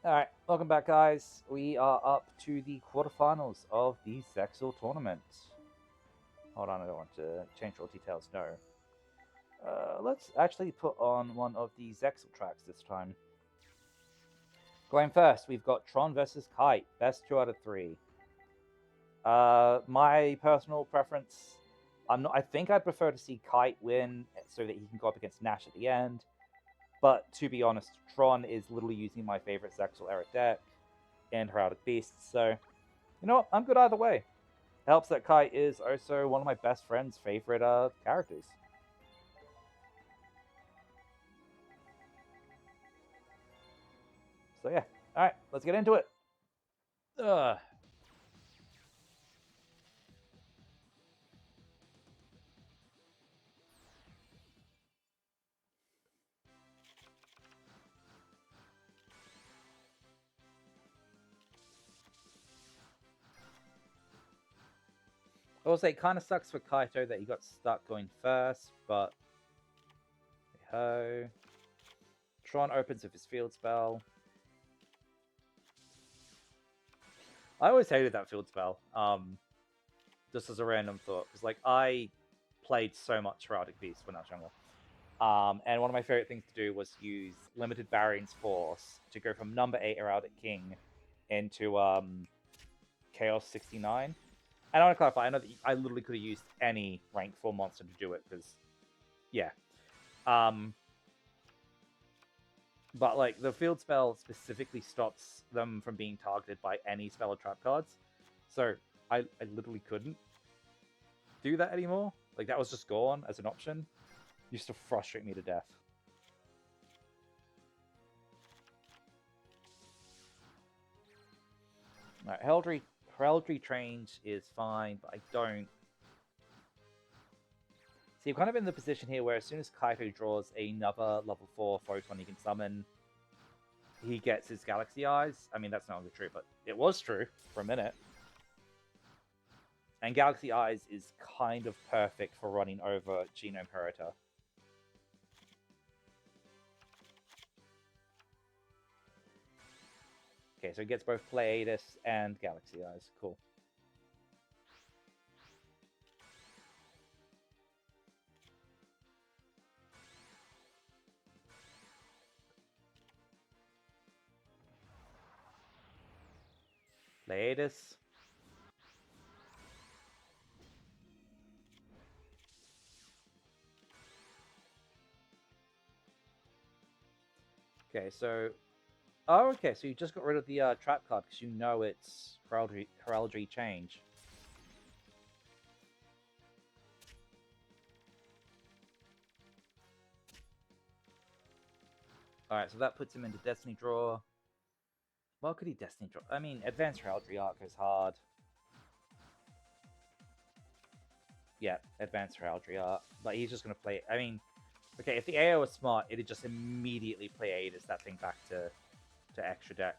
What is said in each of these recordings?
Alright, welcome back, guys. We are up to the quarterfinals of the ZeXaL tournament. Hold on, I don't want to change all details, no. Let's actually put on one of the ZeXaL tracks this time. Going first, we've got Tron versus Kite, best 2 out of 3. My personal preference, I think I'd prefer to see Kite win so that he can go up against Nasch at the end. But to be honest, Tron is literally using my favorite ZeXaL era deck and Heraldic Beasts, so you know what? I'm good either way. Helps that Kite is also one of my best friend's favorite characters. So yeah, alright, let's get into it. Ugh. I will say, it kind of sucks for Kaito that he got stuck going first, but hey ho. Tron opens with his field spell. I always hated that field spell. Just as a random thought, because like I played so much Heraldic Beast when I was younger. And one of my favorite things to do was use limited Barian's Force to go from number 8 Heraldic King into Chaos 69. And I want to clarify, I know that I literally could have used any rank 4 monster to do it, because, yeah. But, like, the field spell specifically stops them from being targeted by any spell or trap cards. So, I literally couldn't do that anymore. Like, that was just gone as an option. Used to frustrate me to death. Alright, Heraldry Change is fine, but I don't... See, I'm kind of in the position here where as soon as Kaito draws another level 4 photon he can summon, he gets his Galaxy Eyes. I mean, that's not true, but it was true for a minute. And Galaxy Eyes is kind of perfect for running over Genome Herita. Okay, so he gets both Pleiades and Galaxy Eyes. Cool. Pleiades. Okay, so... Oh, okay, so you just got rid of the trap card because you know it's Heraldry Change. Alright, so that puts him into Destiny Draw. What could he Destiny Draw? I mean, Advanced Heraldry Arc is hard. Yeah, Advanced Heraldry Arc. But he's just going to play... I mean, okay, if the AO was smart, it'd just immediately play Aidis that thing back to extra deck.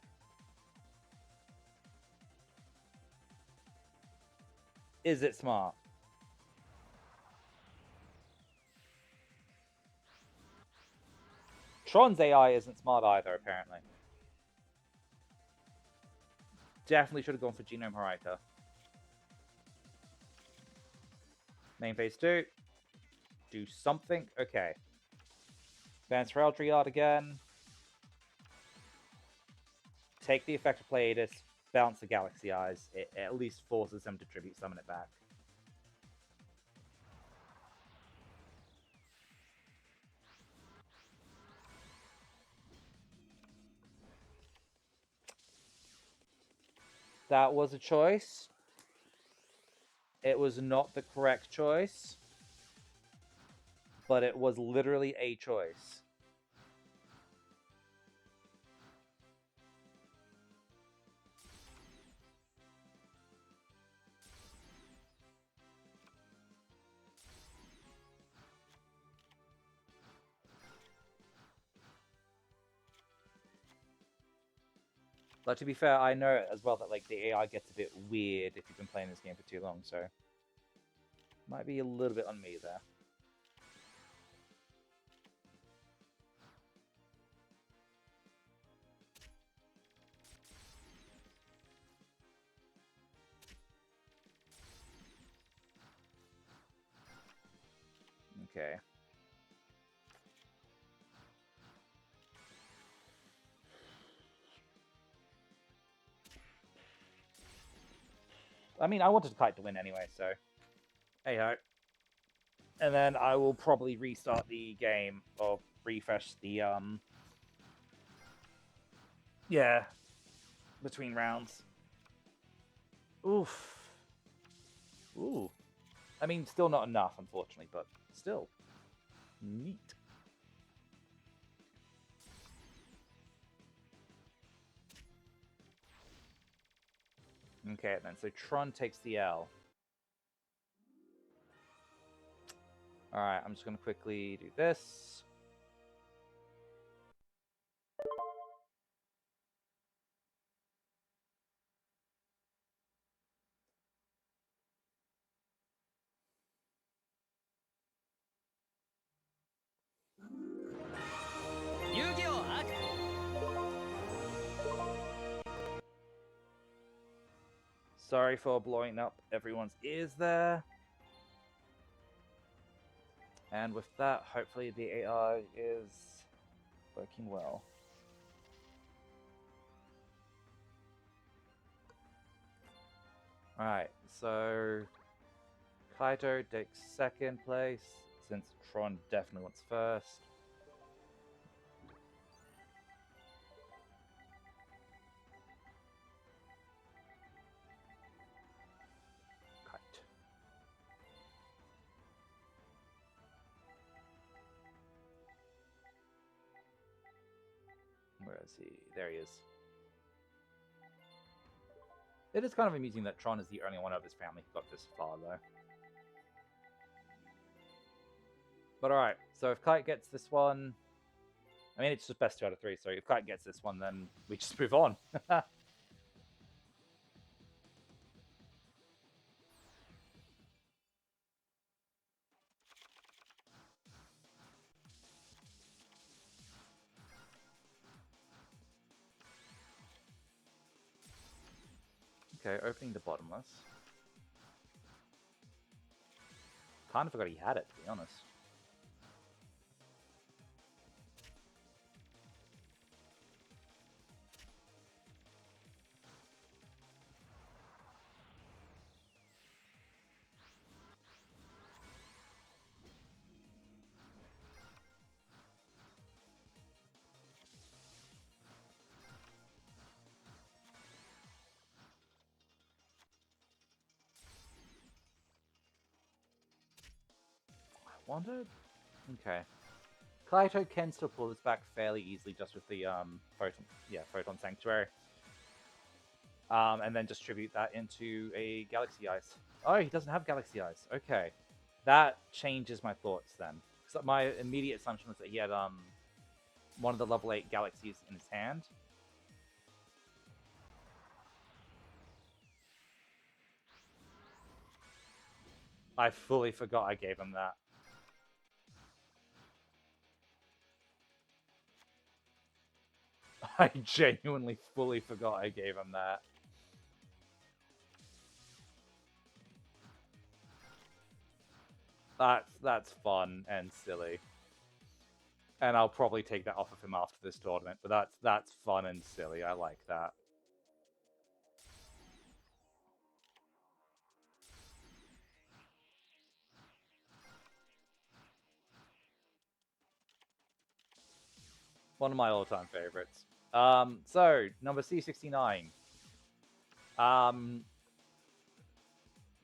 Is it smart? Tron's AI isn't smart either, apparently. Definitely should have gone for Genome Herita. Main phase 2. Do something. Okay. Advanced Heraldry Art again. Take the effect of Pleiades. Bounce the Galaxy Eyes. It at least forces them to tribute summon it back. That was a choice. It was not the correct choice. But it was literally a choice. But to be fair, I know as well that like the AI gets a bit weird if you've been playing this game for too long, so might be a little bit on me there. Okay. I mean, I wanted Kite to win anyway, so hey ho. And then I will probably restart the game or refresh the yeah, between rounds. Oof. Ooh. I mean, still not enough, unfortunately, but still neat. Okay, then. So Tron takes the L. Alright, I'm just going to quickly do this. Sorry for blowing up everyone's ears there. And with that, hopefully the AI is working well. Alright, so Kaito takes second place, since Tron definitely wants first. Kite. Where is he? There he is. It is kind of amusing that Tron is the only one of his family who got this far, though. But alright, so if Kite gets this one... I mean, it's just best 2 out of 3, so if Kite gets this one, then we just move on. Okay, opening the bottomless. Kind of forgot he had it, to be honest. Wondered? Okay. Kaito can still pull this back fairly easily just with the Photon Sanctuary. And then distribute that into a Galaxy Ice. Oh, he doesn't have Galaxy Ice. Okay. That changes my thoughts then. So my immediate assumption was that he had one of the level 8 Galaxies in his hand. I fully forgot I gave him that. I genuinely fully forgot I gave him that. That's fun and silly. And I'll probably take that off of him after this tournament, but that's fun and silly. I like that. One of my all-time favorites. So number C69.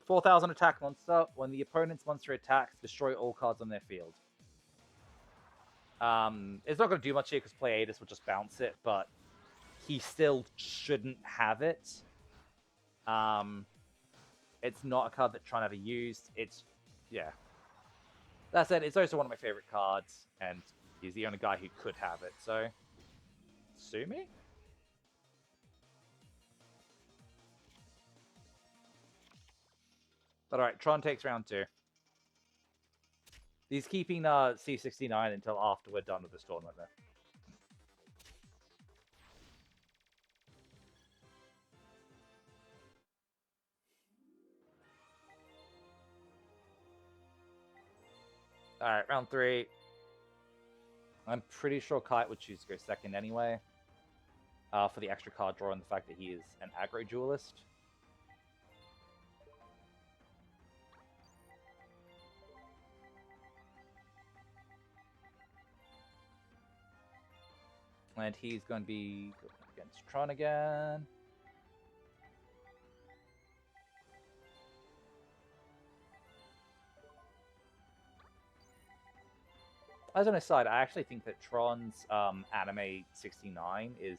4,000 attack monster. When the opponent's monster attacks, destroy all cards on their field. It's not going to do much here because Pleiades will just bounce it, but he still shouldn't have it. It's not a card that Tron ever used. It's, yeah. That said, it's also one of my favorite cards, and he's the only guy who could have it, so... Sue me? But alright, Tron takes round 2. He's keeping C69 until after we're done with this tournament, though. Alright, round 3. I'm pretty sure Kite would choose to go second anyway. For the extra card draw and the fact that he is an aggro duelist. And he's going to be going against Tron again. As an aside, I actually think that Tron's Anime 69 is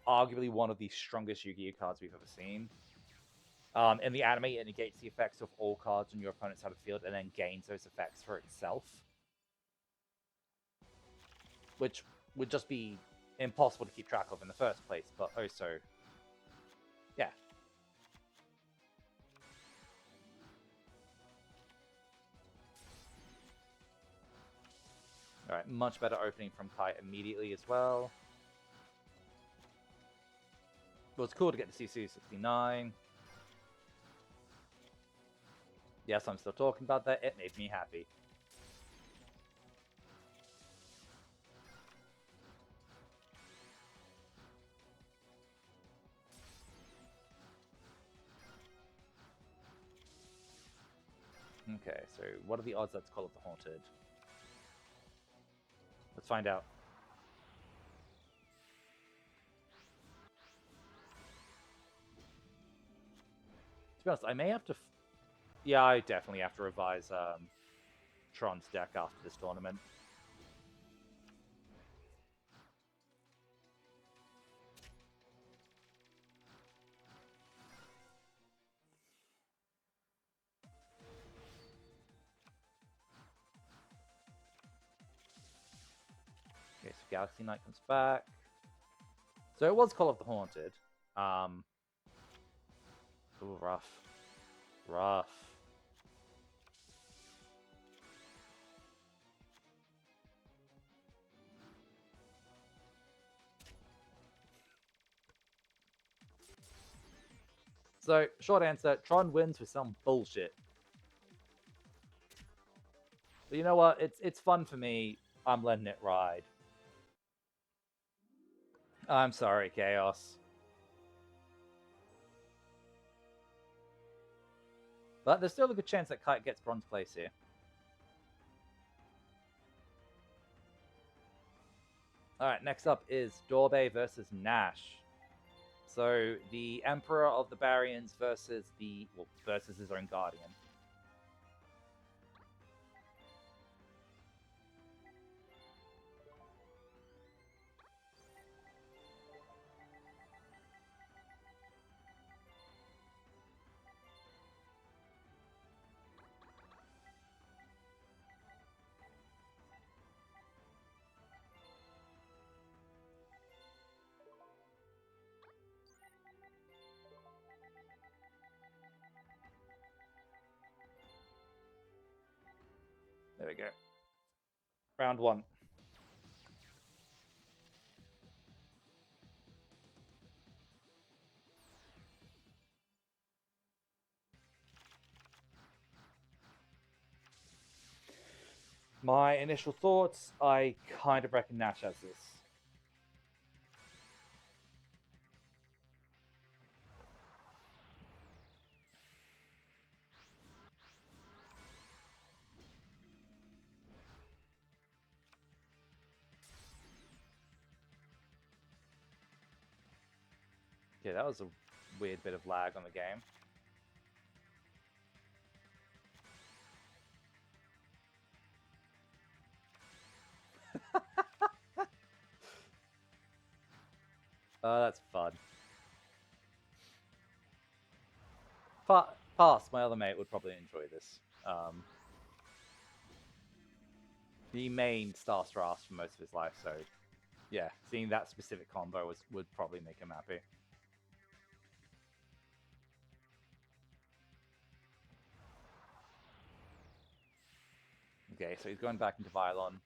arguably one of the strongest Yu-Gi-Oh cards we've ever seen. In the anime, it negates the effects of all cards on your opponent's side of the field and then gains those effects for itself. Which would just be impossible to keep track of in the first place, but also, yeah. Alright, much better opening from Kite immediately as well. It was cool to get to see CC69. Yes, I'm still talking about that. It made me happy. Okay, so what are the odds that's Call of the Haunted? Let's find out. To be honest, I may have to... Yeah, I definitely have to revise Tron's deck after this tournament. Okay, so Galaxy Knight comes back. So it was Call of the Haunted. Ooh, rough. Rough. So, short answer, Tron wins with some bullshit. But you know what? It's fun for me. I'm letting it ride. I'm sorry, Chaos. But there's still a good chance that Kite gets bronze place here. Alright, next up is Durbe versus Nasch. So, the Emperor of the Barians versus versus his own Guardian. There we go. Round 1. My initial thoughts, I kind of reckon Nasch has this. Okay, that was a weird bit of lag on the game. Oh, that's fun. Pass, my other mate would probably enjoy this. He mained Star Strass for most of his life, so yeah, seeing that specific combo would probably make him happy. Okay, so he's going back into Violon.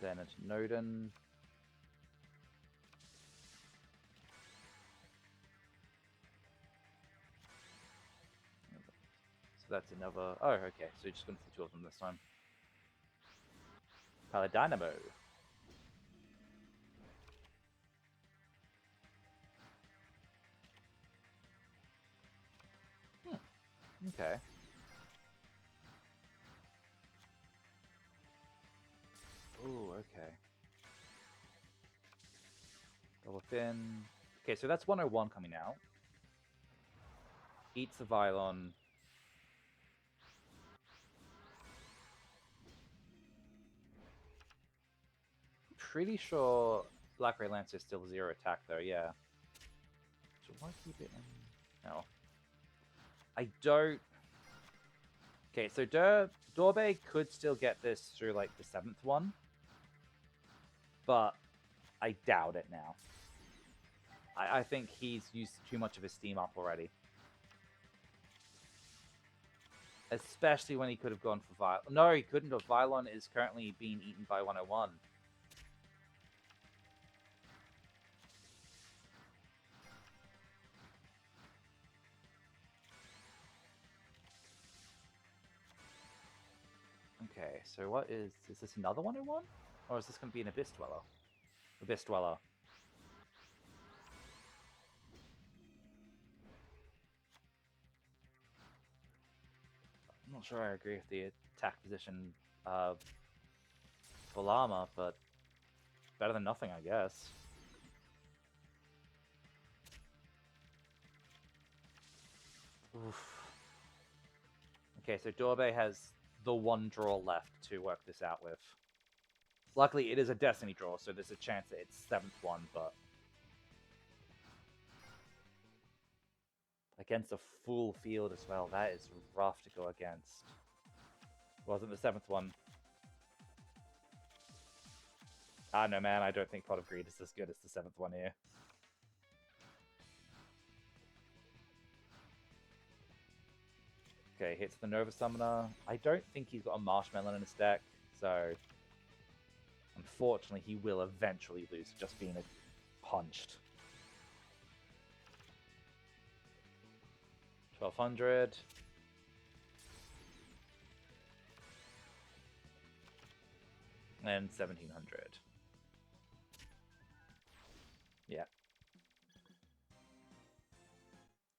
Then it's Noden. So that's another... Oh, okay. So you're just going to see two of them this time. Paladynamo. Okay. Ooh, okay. Double Fin. Okay, so that's 101 coming out. Eats a Vylon. Pretty sure Black Ray Lancer is still 0 attack though, yeah. So why keep it in... No. I don't... Okay, so Durbe could still get this through like the 7th one. But I doubt it now. I think he's used too much of his steam up already. Especially when he could have gone for Vylon. No, he couldn't have. Vylon is currently being eaten by 101. Okay, so what is this another 101? Or is this going to be an Abyss Dweller? Abyss Dweller. I'm not sure I agree with the attack position for Llama, but better than nothing, I guess. Oof. Okay, so Durbe has the one draw left to work this out with. Luckily, it is a Destiny draw, so there's a chance that it's 7th one, but... Against a full field as well, that is rough to go against. Wasn't the 7th one. Ah, no, man, I don't think Pot of Greed is as good as the 7th one here. Okay, hits the Nova Summoner. I don't think he's got a Marshmallow in his deck, so... Unfortunately, he will eventually lose just being punched. 1200. And 1700. Yeah.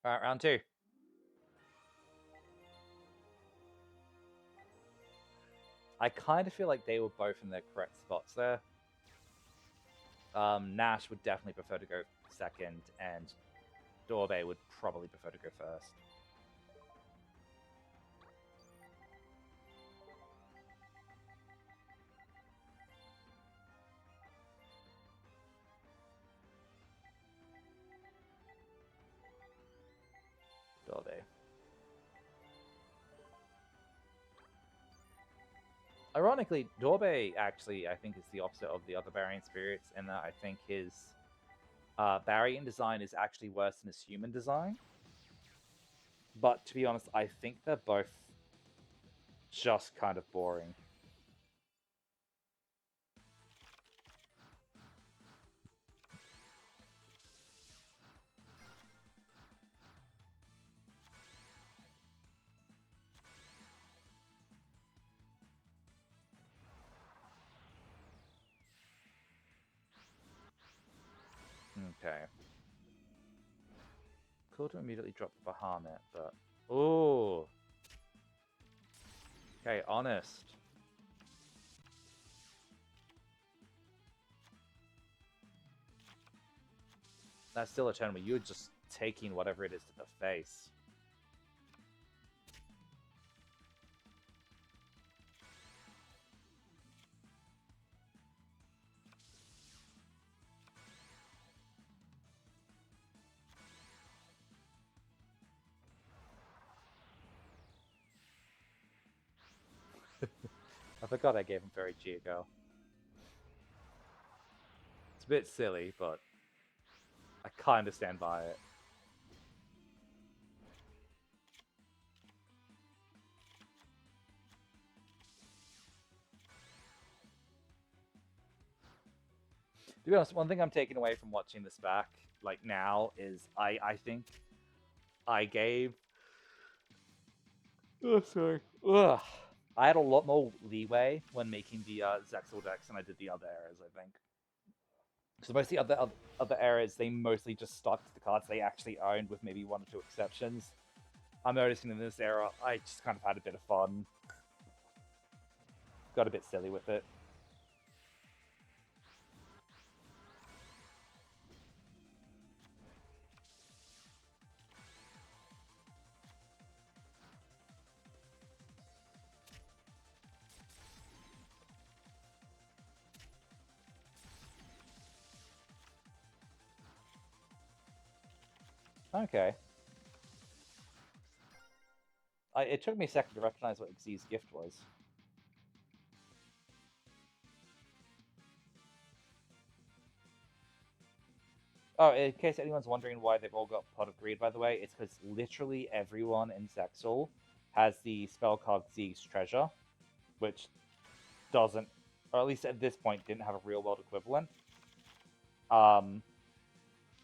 Alright, round 2. I kind of feel like they were both in their correct spots there. Nasch would definitely prefer to go second, and Durbe would probably prefer to go first. Durbe. Ironically, Durbe actually, I think, is the opposite of the other Barian Spirits, in that I think his Barian design is actually worse than his human design. But to be honest, I think they're both just kind of boring. Okay. Cool to immediately drop the Bahamut, but... Ooh! Okay, honest. That's still a turn where you're just taking whatever it is to the face. I forgot I gave him Fairy Chico. It's a bit silly, but I kind of stand by it. To be honest, one thing I'm taking away from watching this back, like now, is I think I gave. Oh, sorry. Ugh. I had a lot more leeway when making the ZeXaL decks than I did the other eras, I think. Because most of the other eras, they mostly just stuck to the cards they actually owned, with maybe 1 or 2 exceptions. I'm noticing in this era, I just kind of had a bit of fun. Got a bit silly with it. Okay. It took me a second to recognize what Xyz's gift was. Oh, in case anyone's wondering why they've all got Pot of Greed, by the way, it's because literally everyone in ZeXaL has the spell card Z's Treasure, which doesn't, or at least at this point, didn't have a real-world equivalent.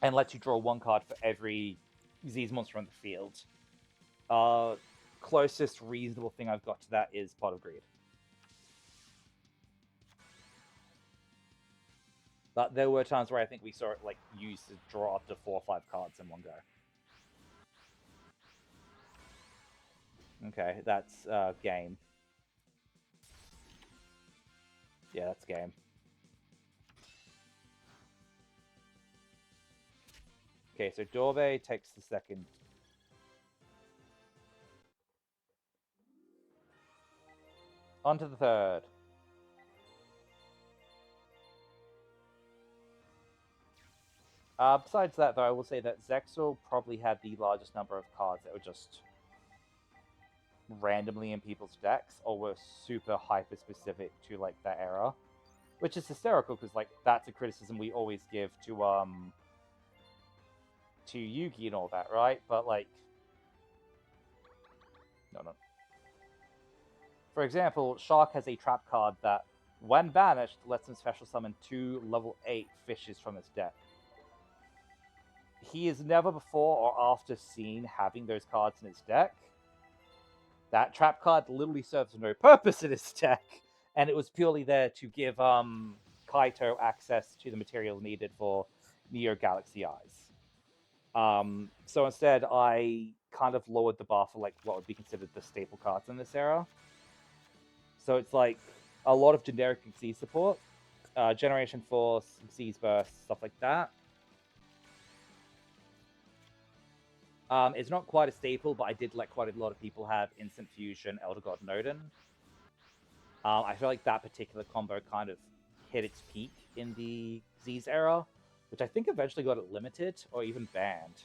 And lets you draw 1 card for every Z's monster on the field. Closest reasonable thing I've got to that is Pot of Greed. But there were times where I think we saw it like used to draw up to 4 or 5 cards in one go. Okay, that's game. Yeah, that's game. Okay, so Durbe takes the second. On to the third. Besides that, though, I will say that ZeXaL probably had the largest number of cards that were just randomly in people's decks, or were super hyper specific to like that era, which is hysterical because like that's a criticism we always give to Yugi and all that, right? But like, no. For example, Shark has a trap card that, when banished, lets him special summon 2 level 8 fishes from his deck. He is never before or after seen having those cards in his deck. That trap card literally serves no purpose in his deck, and it was purely there to give Kaito access to the materials needed for Neo Galaxy Eyes. So instead, I kind of lowered the bar for like what would be considered the staple cards in this era. So it's like a lot of generic Xyz support, Generation Force, Xyz Burst, stuff like that. It's not quite a staple, but I did let quite a lot of people have Instant Fusion, Elder God Nodin. I feel like that particular combo kind of hit its peak in the Xyz era, which I think eventually got it limited or even banned.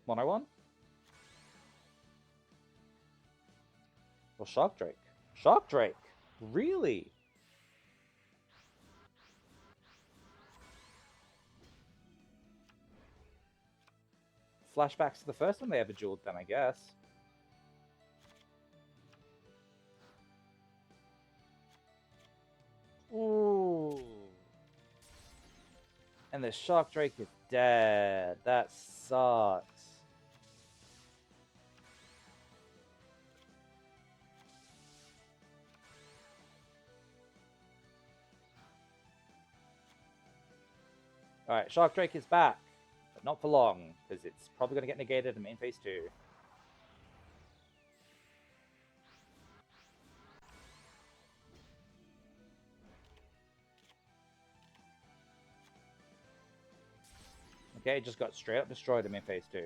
101? Well, Shark Drake. Shark Drake? Really? Flashbacks to the first time they ever dueled, then, I guess. Ooh. And the Shark Drake is dead. That sucks. Alright, Shark Drake is back. But not for long, because it's probably going to get negated in main phase 2. Okay, it just got straight up destroyed in main phase 2.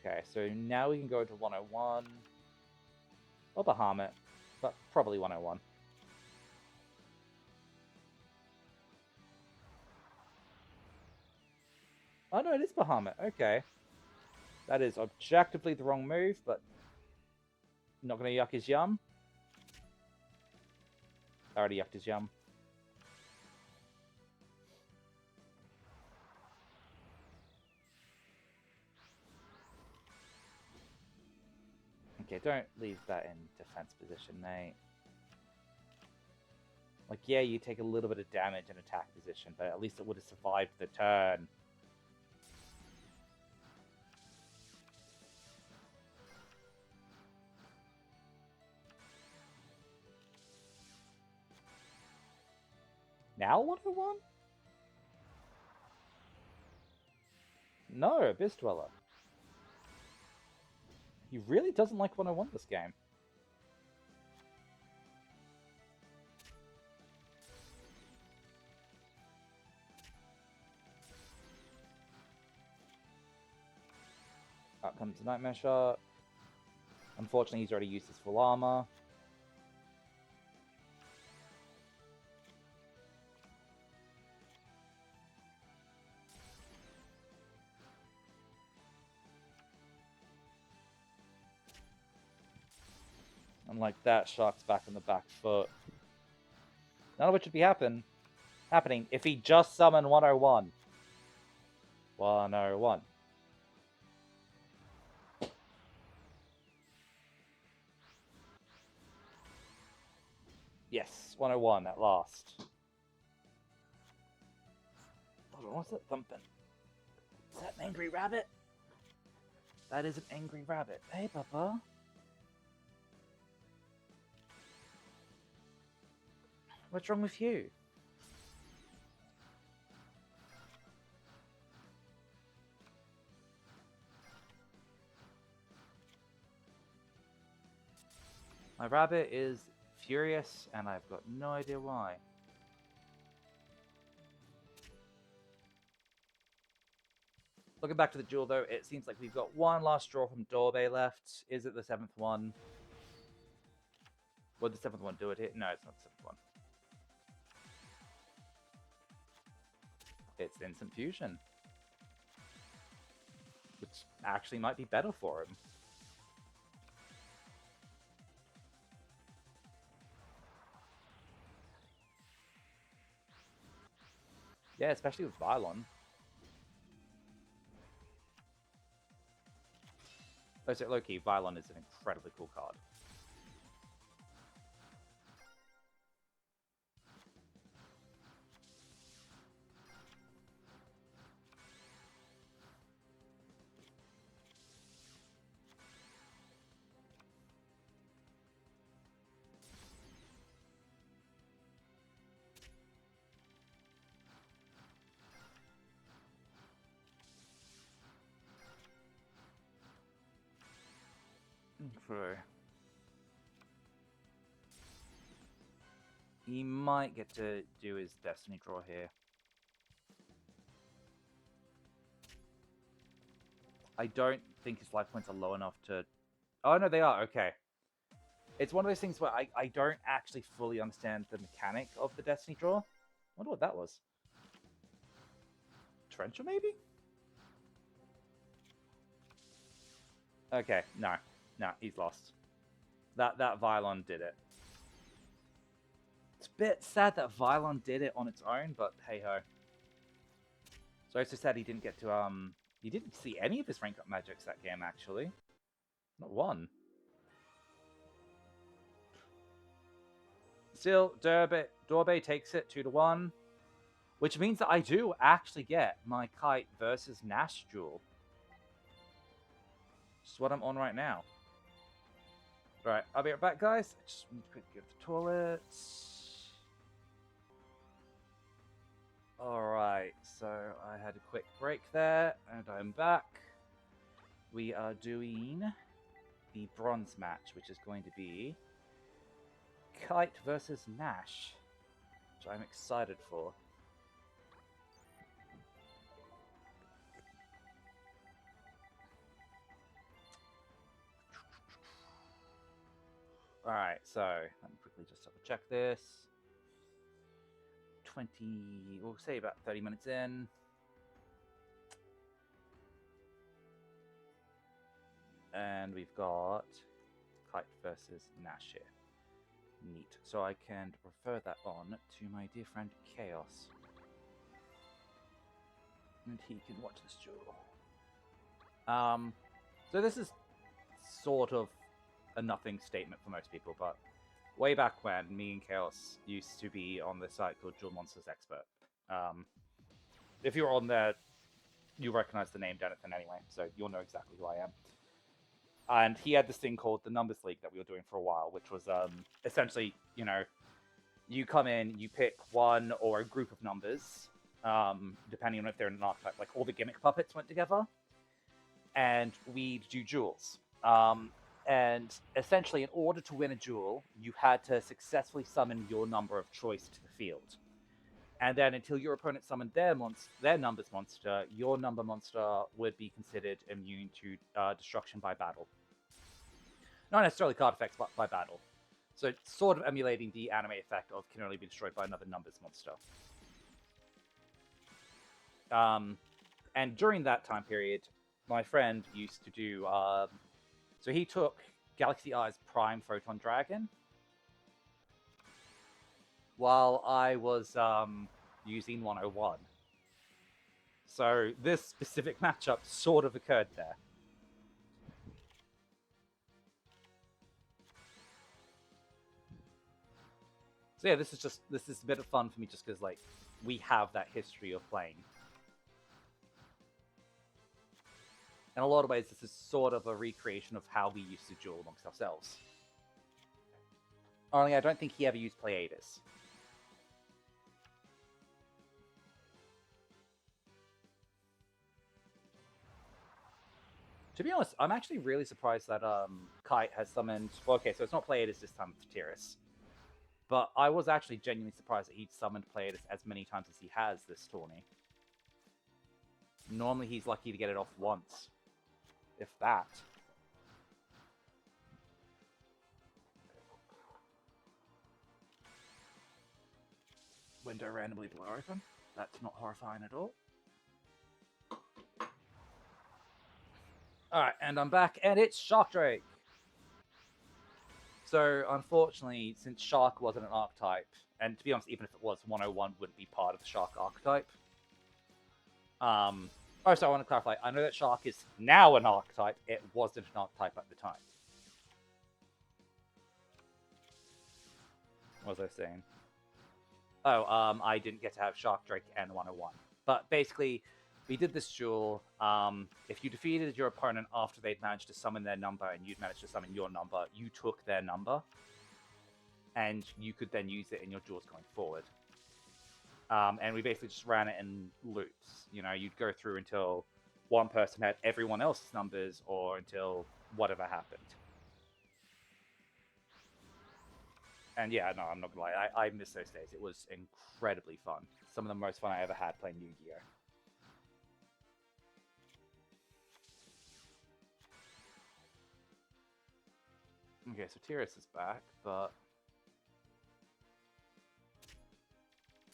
Okay, so now we can go to 101. Or Bahamut, but probably 101. Oh no, it is Bahamut. Okay. That is objectively the wrong move, but not going to yuck his yum. I already yucked his yum. Okay, don't leave that in defense position, mate. Like, yeah, you take a little bit of damage in attack position, but at least it would have survived the turn. Now 101? No, Abyss Dweller. He really doesn't like 101 this game. Out comes the Nightmare Shot. Unfortunately, he's already used his full armor. And like that, Shark's back on the back foot. None of which would be happening if he just summoned 101. 101. Yes, 101 at last. Hold on, what's that thumping? Is that an angry rabbit? That is an angry rabbit. Hey, Papa. What's wrong with you? My rabbit is furious, and I've got no idea why. Looking back to the duel, though, it seems like we've got one last draw from Durbe left. Is it the 7th one? Would the 7th one do it here? No, it's not the 7th one. It's Instant Fusion. Which actually might be better for him. Yeah, especially with Vylon. Oh, so low-key, Vylon is an incredibly cool card. True. He might get to do his Destiny draw here. I don't think his life points are low enough to... Oh, no, they are. Okay. It's one of those things where I don't actually fully understand the mechanic of the Destiny draw. I wonder what that was. Trencher, maybe? Okay, no. No, he's lost. That Vylon did it. It's a bit sad that Vylon did it on its own, but hey-ho. So it's so sad he didn't get to, he didn't see any of his rank up magics that game, actually. Not one. Still, Durbe takes it 2-1, which means that I do actually get my Kite versus Nasch duel. Just what I'm on right now. Right, I'll be right back, guys. I just need to quickly go to the toilet. Alright, so I had a quick break there, and I'm back. We are doing the bronze match, which is going to be Kite versus Nasch, which I'm excited for. Alright, so let me quickly just double check this. 20, we'll say about 30 minutes in. And we've got Kite versus Nasch here. Neat. So I can refer that on to my dear friend Chaos. And he can watch this duel. So this is sort of a nothing statement for most people, but way back when, me and Chaos used to be on this site called Duel Monsters Expert. If you're on there, you recognize the name Denithan anyway, so you'll know exactly who I am. And he had this thing called the Numbers League that we were doing for a while, which was essentially, you know, you come in, you pick one or a group of numbers, depending on if they're in an archetype. Like all the gimmick puppets went together, and we'd do duels. And essentially, in order to win a duel, you had to successfully summon your number of choice to the field. And then until your opponent summoned their numbers monster, your number monster would be considered immune to destruction by battle. Not necessarily card effects, but by battle. So it's sort of emulating the anime effect of can only be destroyed by another numbers monster. And during that time period, my friend used to do... so he took Galaxy Eye's Prime Photon Dragon, while I was using 101. So this specific matchup sort of occurred there. So yeah, this is a bit of fun for me just because like we have that history of playing. In a lot of ways, this is sort of a recreation of how we used to duel amongst ourselves. Only I don't think he ever used Pleiades. To be honest, I'm actually really surprised that Kite has summoned... Well, okay, so it's not Pleiades this time, it's Tiras. But I was actually genuinely surprised that he'd summoned Pleiades as many times as he has this tourney. Normally he's lucky to get it off once. If that. Window randomly blew open. That's not horrifying at all. Alright, and I'm back, and it's Shark Drake! So, unfortunately, since Shark wasn't an archetype, and to be honest, even if it was, 101 wouldn't be part of the Shark archetype. Oh, so I want to clarify. I know that Shark is now an archetype. It wasn't an archetype at the time. What was I saying? Oh, I didn't get to have Shark Drake and 101. But basically, we did this duel. If you defeated your opponent after they'd managed to summon their number and you'd managed to summon your number, you took their number. And you could then use it in your duels going forward. And we basically just ran it in loops. You know, you'd go through until one person had everyone else's numbers or until whatever happened. And yeah, no, I'm not gonna lie, I miss those days. It was incredibly fun. Some of the most fun I ever had playing Yu-Gi-Oh! Okay, so Tiras is back, but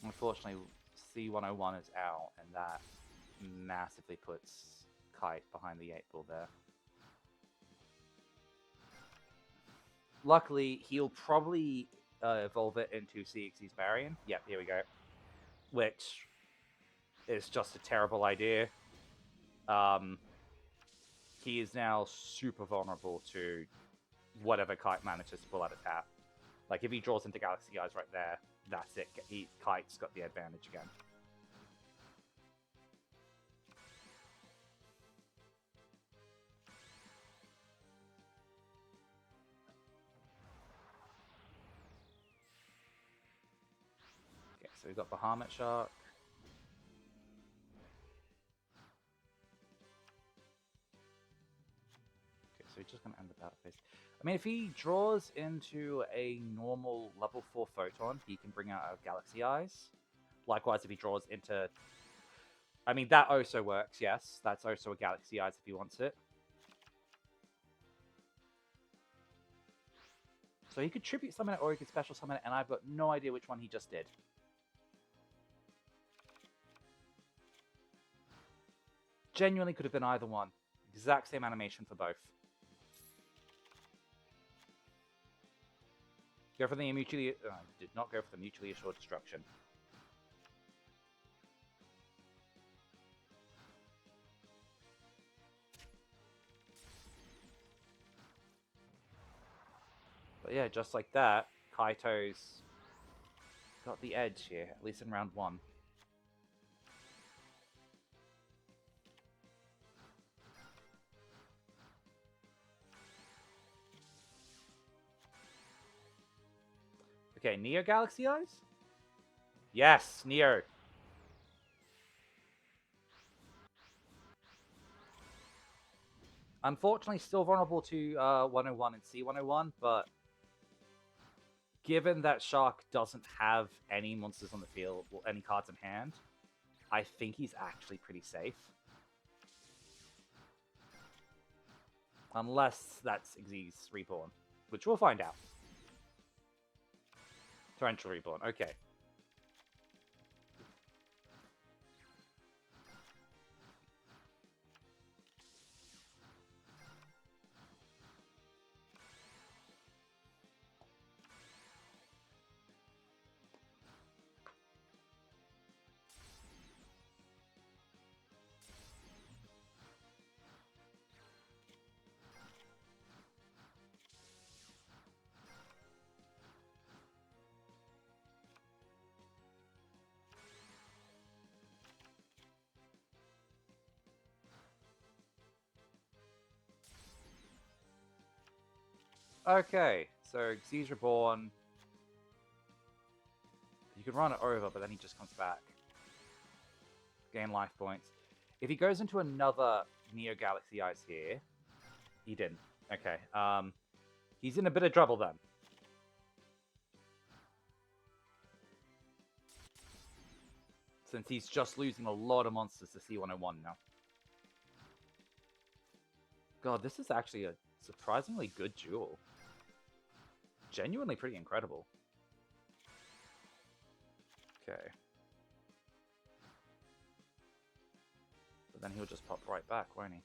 unfortunately C101 is out, and that massively puts Kite behind the 8-ball there. Luckily, he'll probably evolve it into CXC's Barian. Yep, here we go. Which is just a terrible idea. He is now super vulnerable to whatever Kite manages to pull out his hat. Like, if he draws into Galaxy Eyes right there, that's it. Kite's got the advantage again. Okay, so we've got Bahamut Shark. Okay, so he's just going to end the battle phase. I mean, if he draws into a normal level 4 Photon, he can bring out a Galaxy Eyes. Likewise, if he draws into... I mean, that also works, yes. That's also a Galaxy Eyes if he wants it. So he could tribute summon it or he could special summon it, and I've got no idea which one he just did. Genuinely could have been either one. Exact same animation for both. Go for the mutually... did not go for the mutually assured destruction. But yeah, just like that, Kaito's got the edge here, at least in round 1. Okay, Neo Galaxy Eyes? Yes, Neo. Unfortunately, still vulnerable to 101 and C101, but given that Shark doesn't have any monsters on the field, or any cards in hand, I think he's actually pretty safe. Unless that's Xyz Reborn, which we'll find out. Torrential Reborn, okay. Okay, so Xyz Reborn. You can run it over, but then he just comes back. Gain life points. If he goes into another Neo Galaxy Eyes here, he didn't. Okay, he's in a bit of trouble then. Since he's just losing a lot of monsters to C101 now. God, this is actually a surprisingly good duel. Genuinely pretty incredible. Okay. But then he'll just pop right back, won't he?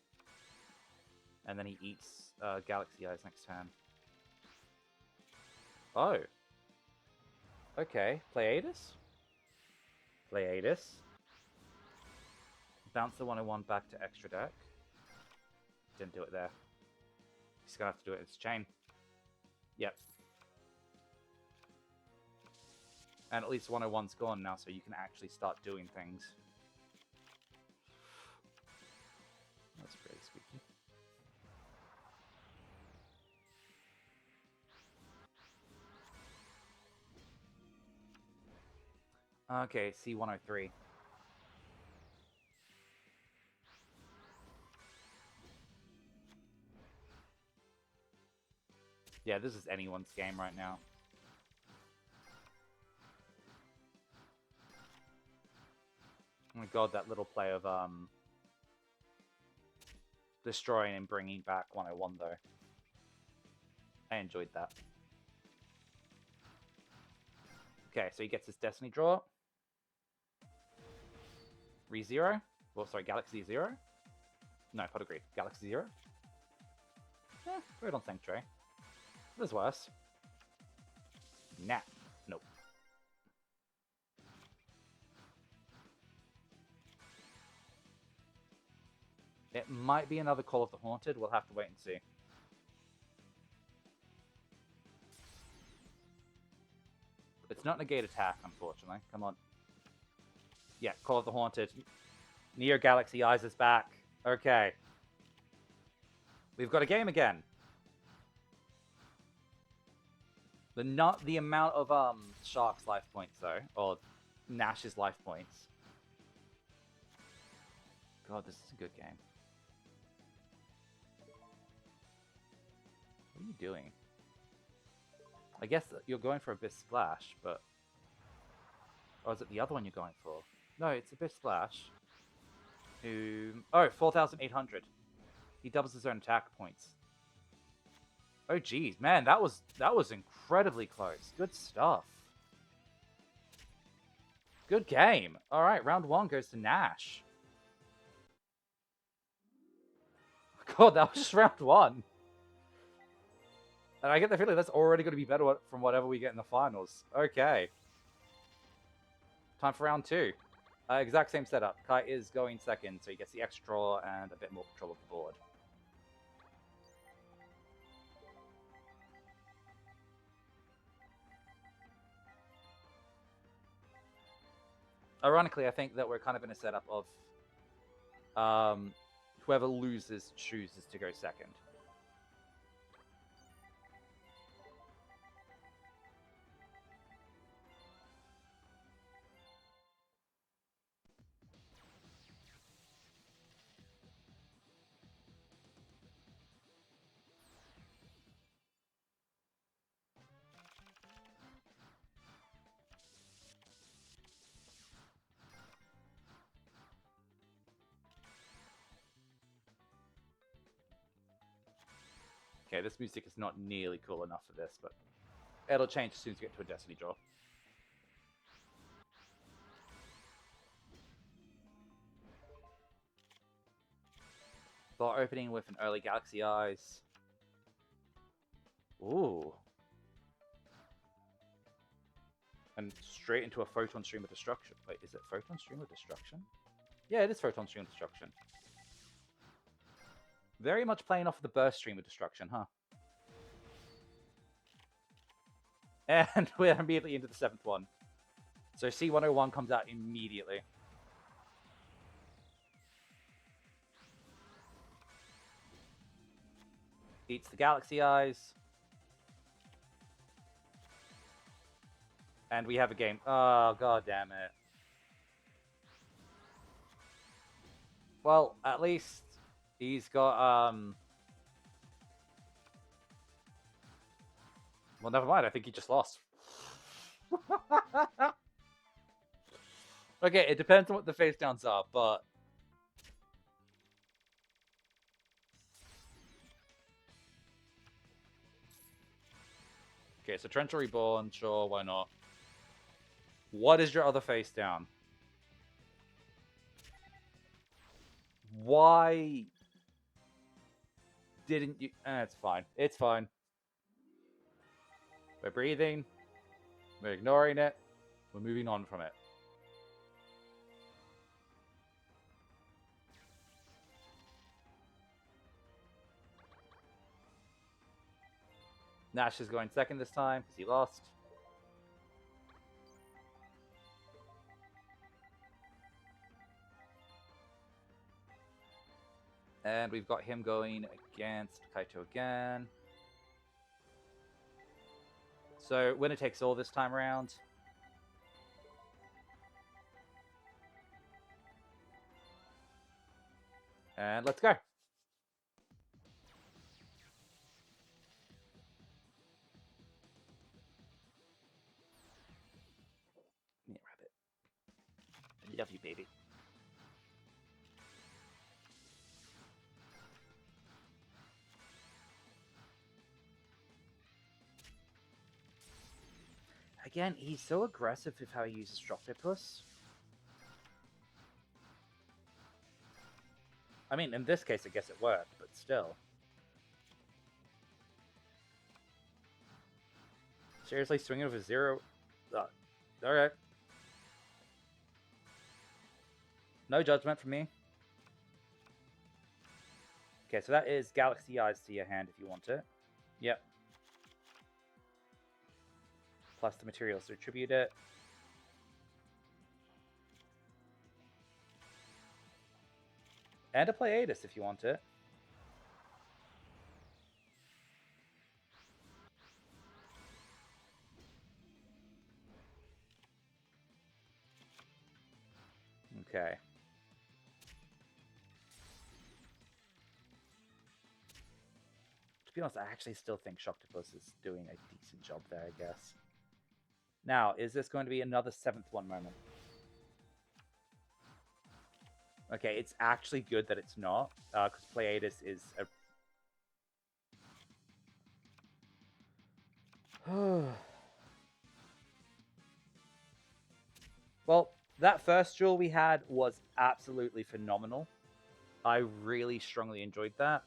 And then he eats Galaxy Eyes next turn. Oh. Okay, Pleiades? Pleiades. Bounce the 101 back to extra deck. Didn't do it there. He's gonna have to do it in his chain. Yep. And at least 101's gone now, so you can actually start doing things. That's pretty squeaky. Okay, C103. Yeah, this is anyone's game right now. Oh my god, that little play of destroying and bringing back 101 though. I enjoyed that. Okay, so he gets his Destiny draw. Re-Zero? Well, sorry, Galaxy Zero? No, Pot agreed. Galaxy Zero? Yeah, I don't think, Trey. There's worse. Nah. Nope. It might be another Call of the Haunted. We'll have to wait and see. It's not negate attack, unfortunately. Come on. Yeah, Call of the Haunted. Neo Galaxy Eyes is back. Okay. We've got a game again. Not the amount of Shark's life points though, or Nash's life points. God, this is a good game. What are you doing? I guess you're going for Abyss Splash, but... Or is it the other one you're going for? No, it's Abyss Splash. Oh, 4,800. He doubles his own attack points. Oh, geez. Man, that was incredibly close. Good stuff. Good game. All right, round 1 goes to Nash. God, that was just round 1. And I get the feeling that's already going to be better from whatever we get in the finals. Okay. Time for round 2. Exact same setup. Kite is going second, so he gets the extra draw and a bit more control of the board. Ironically, I think that we're kind of in a setup of whoever loses chooses to go second. Okay, this music is not nearly cool enough for this, but it'll change as soon as we get to a Destiny draw. Bar opening with an early Galaxy Eyes. Ooh. And straight into a Photon Stream of Destruction. Wait, is it Photon Stream of Destruction? Yeah, it is Photon Stream of Destruction. Very much playing off of the Burst Stream of Destruction, huh? And we're immediately into the 7th one. So C101 comes out immediately. Eats the Galaxy Eyes. And we have a game. Oh, god damn it. Well, at least he's got, well, never mind. I think he just lost. Okay, it depends on what the face downs are, but... Okay, so Trench Reborn, sure, why not? What is your other face down? Why didn't you... it's fine. It's fine. We're breathing. We're ignoring it. We're moving on from it. Nasch is going second this time because he lost. And we've got him going against Kaito again. So, winner takes all this time around. And let's go. Yeah, rabbit. I love you, baby. Again, he's so aggressive with how he uses Octopus. I mean, in this case, I guess it worked, but still. Seriously, swinging with a 0? Alright. No judgment from me. Okay, so that is Galaxy Eyes to your hand if you want it. Yep. Plus the materials to attribute it. And a Pleiades if you want it. Okay. To be honest, I actually still think Shocktopus is doing a decent job there, I guess. Now, is this going to be another 7th one moment? Okay, it's actually good that it's not, because Pleiades is a... Well, that first duel we had was absolutely phenomenal. I really strongly enjoyed that.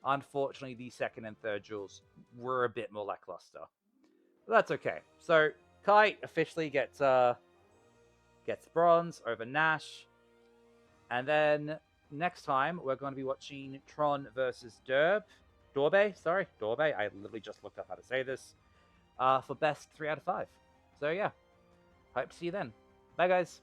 Unfortunately, the second and third duels were a bit more lackluster. But that's okay. So, Kite officially gets bronze over Nasch. And then next time, we're going to be watching Tron versus Durbe. Durbe. I literally just looked up how to say this. For best 3 out of 5. So yeah, hope to see you then. Bye, guys.